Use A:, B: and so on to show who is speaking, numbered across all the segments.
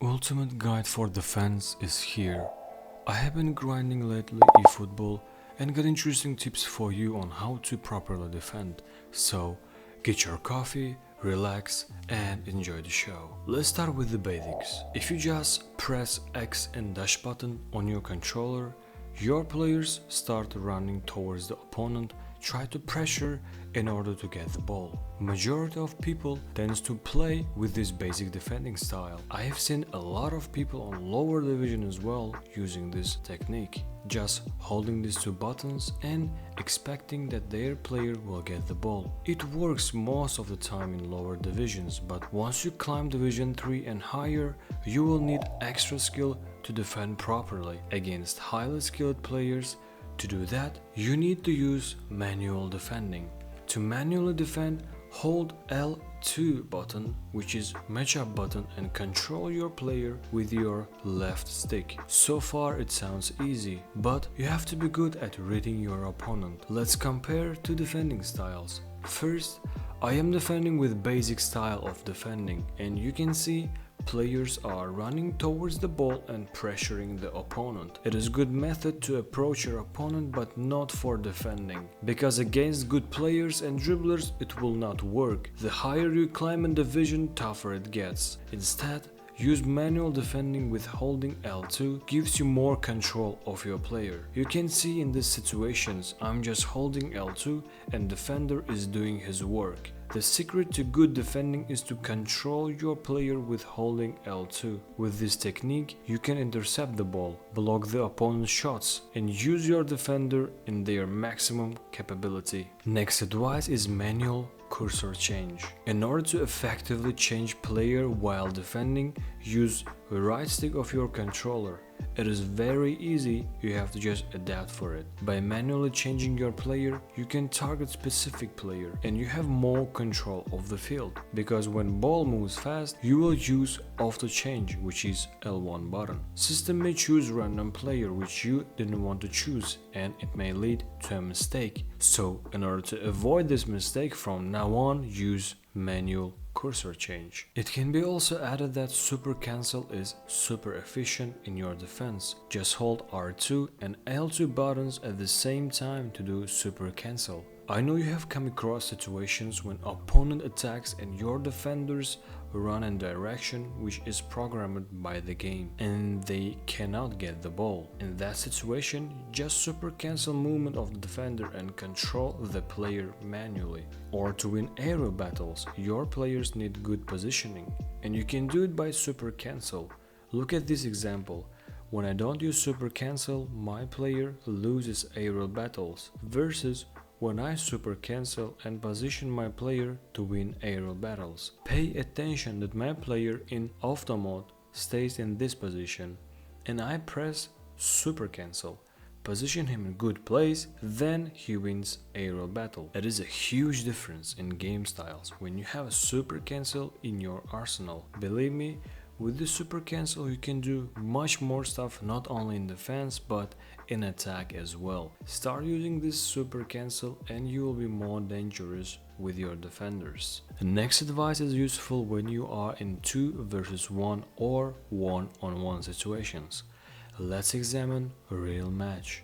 A: Ultimate guide for defense is here. I have been grinding lately eFootball and got interesting tips for you on how to properly defend. So get your coffee, relax and enjoy the show. Let's start with the basics. If you just press X and dash button on your controller, your players start running towards the opponent, try to pressure in order to get the ball. Majority of people tends to play with this basic defending style. I have seen a lot of people on lower division as well using this technique, just holding these two buttons and expecting that their player will get the ball. It works most of the time in lower divisions, but once you climb division 3 and higher, you will need extra skill to defend properly against highly skilled players. To do that, you need to use manual defending. To manually defend, hold L2 button, which is matchup button, and control your player with your left stick. So far it sounds easy, but you have to be good at reading your opponent. Let's compare two defending styles. First, I am defending with basic style of defending, and you can see players are running towards the ball and pressuring the opponent. It is a good method to approach your opponent, but not for defending, because against good players and dribblers it will not work. The higher you climb in division, tougher it gets. Instead, use manual defending with holding L2 gives you more control of your player. You can see in these situations I'm just holding L2 and defender is doing his work. The secret to good defending is to control your player with holding L2. With this technique, you can intercept the ball, block the opponent's shots, and use your defender in their maximum capability. Next advice is manual cursor change. In order to effectively change player while defending, use the right stick of your controller. It is very easy, you have to just adapt for it. By manually changing your player, you can target specific player and you have more control of the field. Because when ball moves fast, you will use auto change, which is L1 button. System may choose random player which you didn't want to choose, and it may lead to a mistake. So in order to avoid this mistake, from now on use manual cursor change. It can be also added that super cancel is super efficient in your defense. Just hold R2 and L2 buttons at the same time to do super cancel. I know you have come across situations when opponent attacks and your defenders run in direction which is programmed by the game and they cannot get the ball. In that situation, just super cancel movement of the defender and control the player manually. Or to win aerial battles, your players need good positioning and you can do it by super cancel. Look at this example. When I don't use super cancel, my player loses aerial battles versus when I super cancel and position my player to win aerial battles. Pay attention that my player in auto mode stays in this position and I press super cancel. Position him in good place, then he wins aerial battle. It is a huge difference in game styles when you have a super cancel in your arsenal. Believe me, with the super cancel you can do much more stuff, not only in defense but in attack as well. Start using this super cancel and you will be more dangerous with your defenders. The next advice is useful when you are in 2 versus 1 or 1-on-1 situations. Let's examine a real match.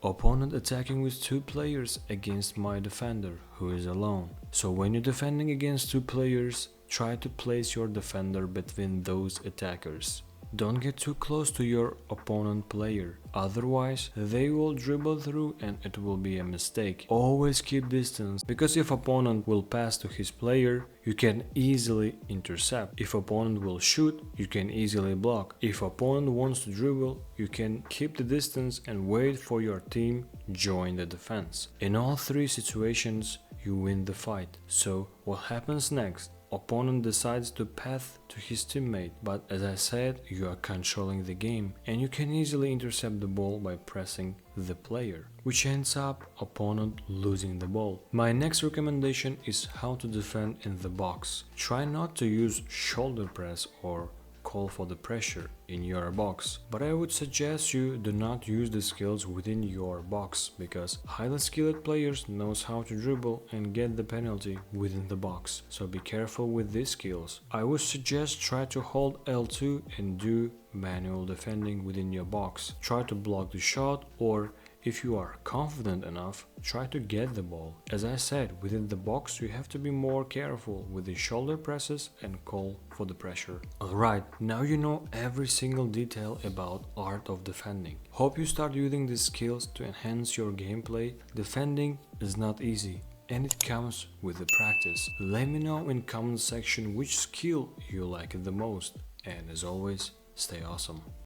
A: Opponent attacking with 2 players against my defender who is alone. So when you're defending against 2 players, try to place your defender between those attackers. Don't get too close to your opponent player, otherwise they will dribble through and it will be a mistake. Always keep distance, because if opponent will pass to his player, you can easily intercept. If opponent will shoot, you can easily block. If opponent wants to dribble, you can keep the distance and wait for your team join the defense. In all 3 situations, you win the fight. So what happens next? Opponent decides to pass to his teammate, but as I said, you are controlling the game and you can easily intercept the ball by pressing the player, which ends up opponent losing the ball. My next recommendation is how to defend in the box. Try not to use shoulder press or call for the pressure in your box. But I would suggest you do not use the skills within your box, because highly skilled players knows how to dribble and get the penalty within the box. So be careful with these skills. I would suggest try to hold L2 and do manual defending within your box. Try to block the shot, or if you are confident enough, try to get the ball. As I said, within the box you have to be more careful with the shoulder presses and call for the pressure. Alright, now you know every single detail about art of defending. Hope you start using these skills to enhance your gameplay. Defending is not easy, and it comes with the practice. Let me know in comment section which skill you like the most, and as always, stay awesome.